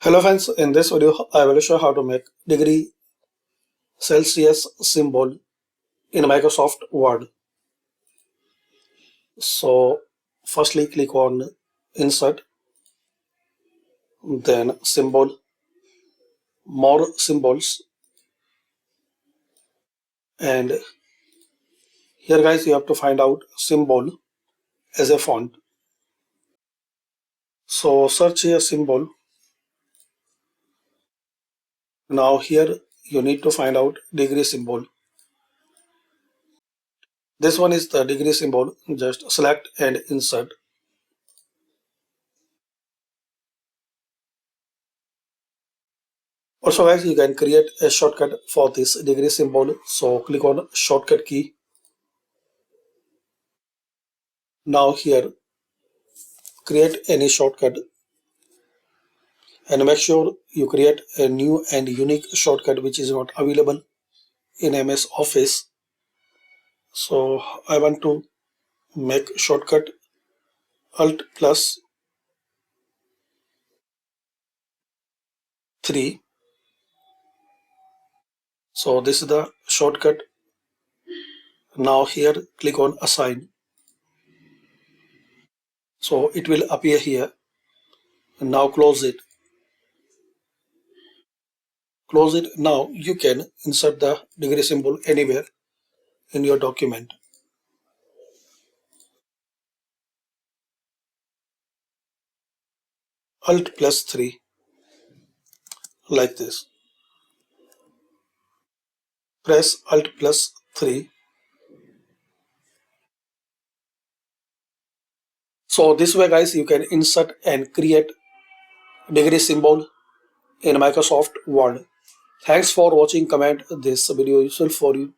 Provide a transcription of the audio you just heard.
Hello friends, in this video I will show how to make degree Celsius symbol in Microsoft Word. So firstly click on Insert, then Symbol, More Symbols, and here guys you have to find out symbol as a font. So search here symbol. Now here you need to find out degree symbol. This one is the degree symbol. Just select and insert. Also guys, you can create a shortcut for this degree symbol. So click on shortcut key. Now here create any shortcut and make sure you create a new and unique shortcut which is not available in MS Office. So I want to make shortcut Alt plus 3. So this is the shortcut. Now here click on assign. So it will appear here. Now close it. Close it. Now you can insert the degree symbol anywhere in your document. Alt plus 3 like this. Press Alt plus 3. So this way guys you can insert and create degree symbol in Microsoft Word. Thanks for watching. Comment this video useful for you.